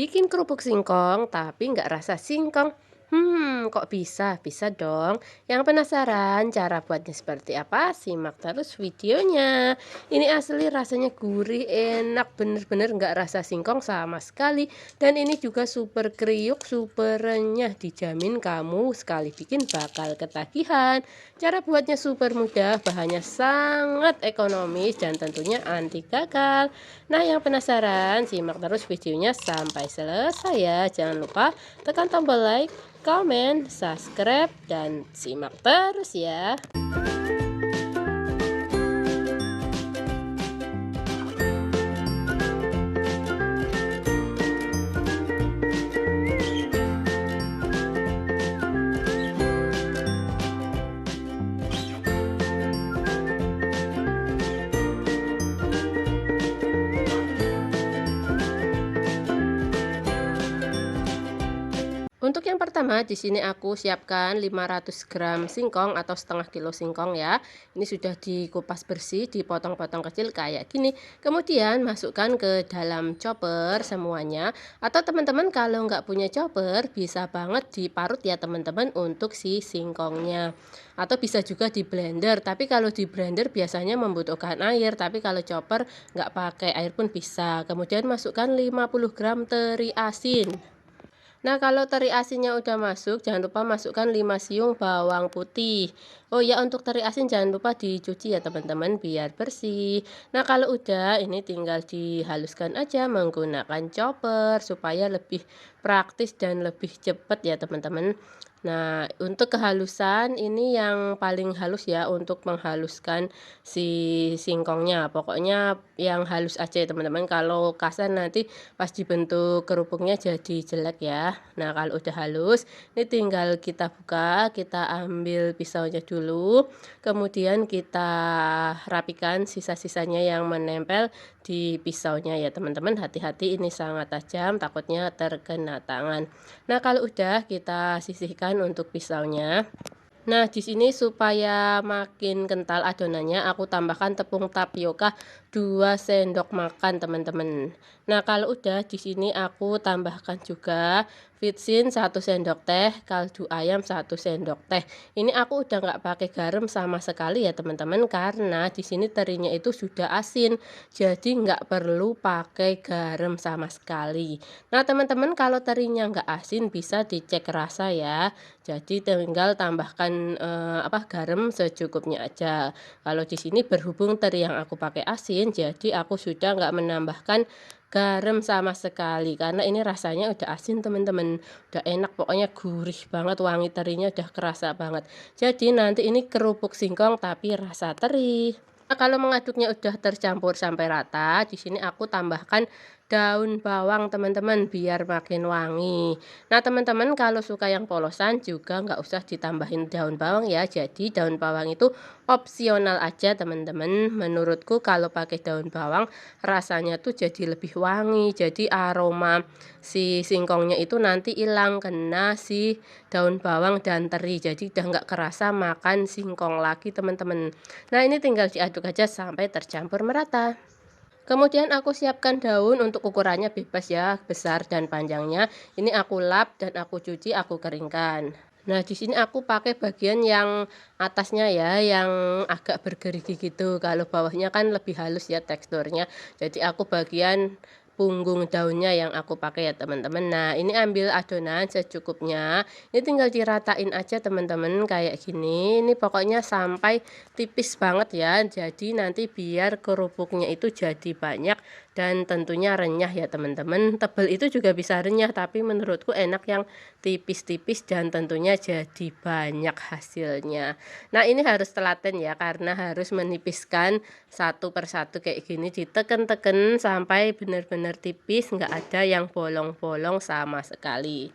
Bikin kerupuk singkong tapi nggak rasa singkong. Kok bisa? Bisa dong. Yang penasaran cara buatnya seperti apa? Simak terus videonya. Ini asli rasanya gurih, enak, bener-bener nggak rasa singkong sama sekali. Dan ini juga super kriuk, super renyah. Dijamin kamu sekali bikin bakal ketagihan. Cara buatnya super mudah, bahannya sangat ekonomis dan tentunya anti gagal. Nah, yang penasaran, simak terus videonya sampai selesai ya. Jangan lupa tekan tombol like, komen, subscribe, dan simak terus ya. Untuk yang pertama, di sini aku siapkan 500 gram singkong atau setengah kilo singkong ya. Ini sudah dikupas bersih, dipotong-potong kecil kayak gini. Kemudian masukkan ke dalam chopper semuanya. Atau teman-teman kalau nggak punya chopper, bisa banget diparut ya teman-teman untuk si singkongnya. Atau bisa juga di blender, tapi kalau di blender biasanya membutuhkan air. Tapi kalau chopper nggak pakai air pun bisa. Kemudian masukkan 50 gram teri asin. Nah, kalau teri asinnya udah masuk, jangan lupa masukkan 5 siung bawang putih. Oh ya, untuk teri asin jangan lupa dicuci ya teman-teman, biar bersih. Nah, kalau udah, ini tinggal dihaluskan aja menggunakan chopper supaya lebih praktis dan lebih cepat ya teman-teman. Nah, untuk kehalusan ini yang paling halus ya untuk menghaluskan si singkongnya. Pokoknya yang halus aja ya teman-teman. Kalau kasar nanti pas dibentuk kerupuknya jadi jelek ya. Nah, kalau udah halus, ini tinggal kita buka, kita ambil pisaunya dulu, kemudian kita rapikan sisa-sisanya yang menempel di pisaunya ya teman-teman. Hati-hati ini sangat tajam, takutnya terkena tangan. Nah, kalau udah kita sisihkan untuk pisaunya. Nah, di sini supaya makin kental adonannya, aku tambahkan tepung tapioka 2 sendok makan, teman-teman. Nah, kalau udah di sini aku tambahkan juga vitsin 1 sendok teh, kaldu ayam 1 sendok teh. Ini aku udah nggak pakai garam sama sekali ya, teman-teman, karena di sini terinya itu sudah asin. Jadi nggak perlu pakai garam sama sekali. Nah, teman-teman, kalau terinya nggak asin bisa dicek rasa ya. Jadi tinggal tambahkan, garam secukupnya aja. Kalau di sini berhubung teri yang aku pakai asin, jadi aku sudah nggak menambahkan garam sama sekali, karena ini rasanya udah asin teman-teman, udah enak pokoknya gurih banget, wangi terinya udah kerasa banget. Jadi nanti ini kerupuk singkong tapi rasa teri. Nah, kalau mengaduknya udah tercampur sampai rata, di sini aku tambahkan daun bawang teman-teman biar makin wangi. Nah, teman-teman kalau suka yang polosan juga nggak usah ditambahin daun bawang ya. Jadi daun bawang itu opsional aja teman-teman. Menurutku kalau pakai daun bawang rasanya tuh jadi lebih wangi. Jadi aroma si singkongnya itu nanti hilang kena si daun bawang dan teri. Jadi udah nggak kerasa makan singkong lagi teman-teman. Nah, ini tinggal diaduk aja sampai tercampur merata. Kemudian aku siapkan daun untuk ukurannya bebas ya, besar dan panjangnya. Ini aku lap dan aku cuci, aku keringkan. Nah, di sini aku pakai bagian yang atasnya ya, yang agak bergerigi gitu. Kalau bawahnya kan lebih halus ya teksturnya. Jadi aku bagian punggung daunnya yang aku pakai ya teman-teman. Nah, ini ambil adonan secukupnya. Ini tinggal diratain aja teman-teman kayak gini. Ini pokoknya sampai tipis banget ya. Jadi nanti biar kerupuknya itu jadi banyak dan tentunya renyah ya teman-teman. Tebel itu juga bisa renyah, tapi menurutku enak yang tipis-tipis dan tentunya jadi banyak hasilnya. Nah, ini harus telaten ya karena harus menipiskan satu persatu kayak gini, diteken-teken sampai benar-benar tipis, nggak ada yang bolong-bolong sama sekali.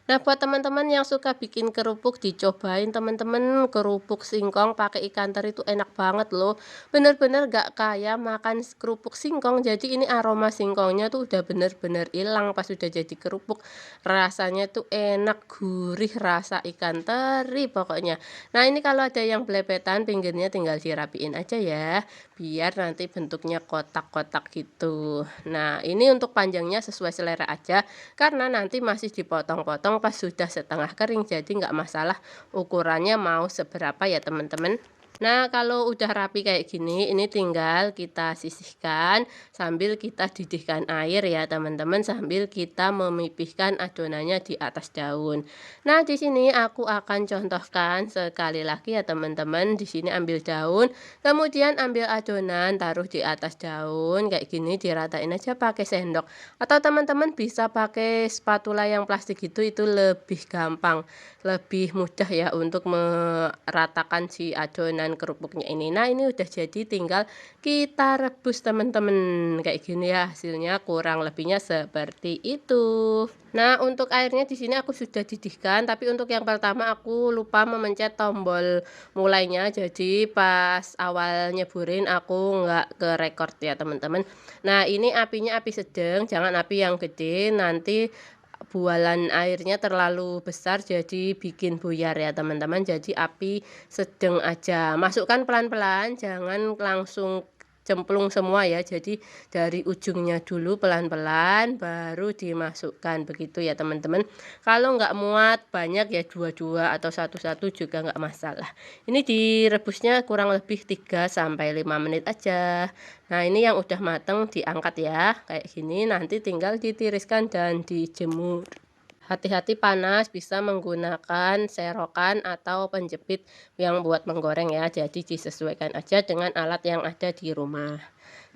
Nah, buat teman-teman yang suka bikin kerupuk, dicobain teman-teman, kerupuk singkong pakai ikan teri itu enak banget loh. Bener-bener gak kayak makan kerupuk singkong. Jadi ini aroma singkongnya tuh udah bener-bener hilang pas udah jadi kerupuk. Rasanya tuh enak, gurih, rasa ikan teri pokoknya. Nah, ini kalau ada yang belepetan pinggirnya tinggal dirapiin aja ya. biar nanti bentuknya kotak-kotak gitu. Nah, ini untuk panjangnya sesuai selera aja, karena nanti masih dipotong-potong pas sudah setengah kering, jadi nggak masalah ukurannya mau seberapa ya teman-teman. Nah, kalau udah rapi kayak gini, ini tinggal kita sisihkan sambil kita didihkan air ya teman-teman, sambil kita memipihkan adonannya di atas daun. Nah, di sini aku akan contohkan sekali lagi ya teman-teman. Di sini ambil daun, kemudian ambil adonan, taruh di atas daun kayak gini, diratain aja pakai sendok. Atau teman-teman bisa pakai spatula yang plastik itu lebih gampang, lebih mudah ya untuk meratakan si adonan kerupuknya ini. Nah, ini udah jadi, tinggal kita rebus teman-teman. Kayak gini ya hasilnya, kurang lebihnya seperti itu. Nah, untuk airnya di sini aku sudah didihkan, tapi untuk yang pertama aku lupa memencet tombol mulainya. Jadi pas awal nyeburin aku nggak ke record ya teman-teman. Nah, ini apinya api sedang, jangan api yang gede, nanti bualan airnya terlalu besar jadi bikin buyar ya teman-teman. Jadi api sedang aja, masukkan pelan-pelan, jangan langsung cemplung semua ya. Jadi dari ujungnya dulu pelan-pelan baru dimasukkan begitu ya teman-teman. Kalau nggak muat banyak ya dua-dua atau satu-satu juga nggak masalah. Ini direbusnya kurang lebih 3 sampai 5 menit aja. Nah, ini yang udah mateng diangkat ya kayak gini, nanti tinggal ditiriskan dan dijemur. Hati-hati panas, bisa menggunakan serokan atau penjepit yang buat menggoreng ya. Jadi disesuaikan aja dengan alat yang ada di rumah.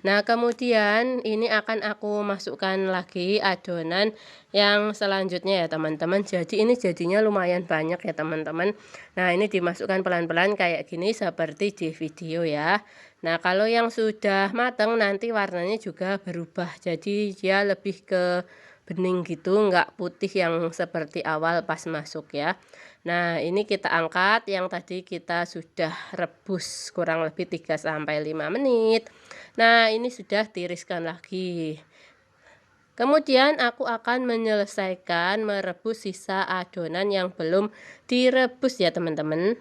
Nah, kemudian ini akan aku masukkan lagi adonan yang selanjutnya ya teman-teman. Jadi ini jadinya lumayan banyak ya teman-teman. Nah, ini dimasukkan pelan-pelan kayak gini seperti di video ya. Nah, kalau yang sudah matang nanti warnanya juga berubah. Jadi dia lebih ke bening gitu, nggak putih yang seperti awal pas masuk ya. Nah, ini kita angkat, yang tadi kita sudah rebus kurang lebih 3 sampai 5 menit. Nah, ini sudah tiriskan lagi. Kemudian aku akan menyelesaikan merebus sisa adonan yang belum direbus ya teman-teman.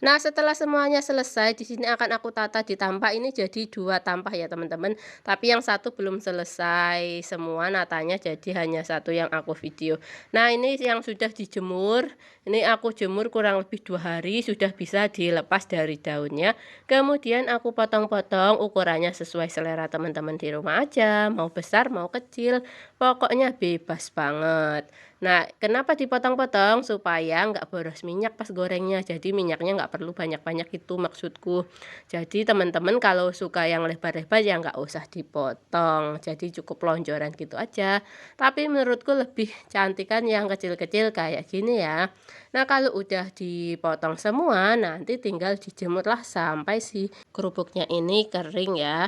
Nah, setelah semuanya selesai, di sini akan aku tata di tampah. Ini jadi 2 tampah ya teman-teman. Tapi yang satu belum selesai semua natanya, jadi hanya satu yang aku video. Nah, ini yang sudah dijemur. Ini aku jemur kurang lebih 2 hari, sudah bisa dilepas dari daunnya. Kemudian aku potong-potong, ukurannya sesuai selera teman-teman di rumah aja. Mau besar, mau kecil, pokoknya bebas banget. Nah, kenapa dipotong-potong? Supaya nggak boros minyak pas gorengnya. Jadi minyaknya nggak perlu banyak-banyak, itu maksudku. Jadi teman-teman kalau suka yang lebar-lebar ya nggak usah dipotong. Jadi cukup lonjoran gitu aja. Tapi menurutku lebih cantikan yang kecil-kecil kayak gini ya. Nah, kalau udah dipotong semua, nanti tinggal dijemurlah sampai si kerupuknya ini kering ya.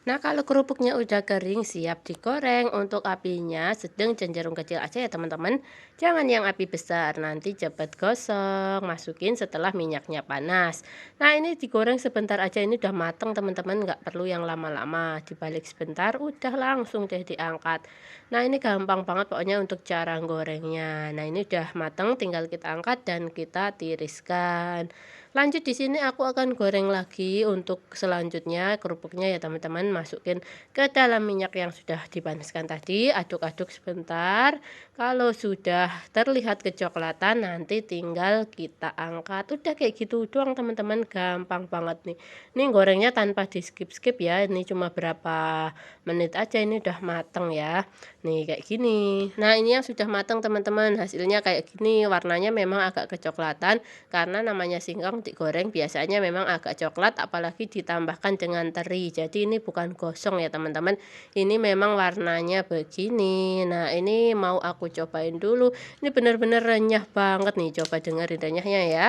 Nah, kalau kerupuknya udah kering siap digoreng, untuk apinya sedang cenderung kecil aja ya teman-teman. Jangan yang api besar, nanti cepat gosong. Masukin setelah minyaknya panas. Nah, ini digoreng sebentar aja, ini udah mateng teman-teman, nggak perlu yang lama-lama. Dibalik sebentar udah langsung deh diangkat. Nah, ini gampang banget pokoknya untuk cara gorengnya. Nah, ini udah mateng, tinggal kita angkat dan kita tiriskan. Lanjut di sini aku akan goreng lagi untuk selanjutnya kerupuknya ya teman-teman. Masukin ke dalam minyak yang sudah dipanaskan tadi, aduk-aduk sebentar. Kalau sudah terlihat kecoklatan nanti tinggal kita angkat. Udah kayak gitu doang teman-teman, gampang banget nih. Ini gorengnya tanpa di skip-skip ya. Ini cuma berapa menit aja ini udah mateng ya. Nih kayak gini. Nah, ini yang sudah mateng teman-teman, hasilnya kayak gini. Warnanya memang agak kecoklatan karena namanya singkong digoreng biasanya memang agak coklat, apalagi ditambahkan dengan teri. Jadi ini bukan gosong ya teman-teman, ini memang warnanya begini. Nah, ini mau aku cobain dulu. Ini benar-benar renyah banget nih, coba dengerin renyahnya ya.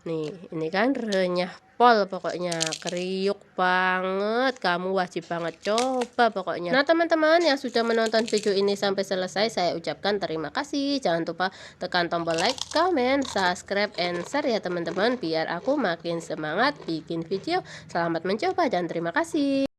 Nih, ini kan renyah pol, pokoknya kriuk banget. Kamu wajib banget coba pokoknya. Nah, teman-teman yang sudah menonton video ini sampai selesai, saya ucapkan terima kasih. Jangan lupa tekan tombol like, comment, subscribe, and share ya teman-teman, biar aku makin semangat bikin video. Selamat mencoba dan terima kasih.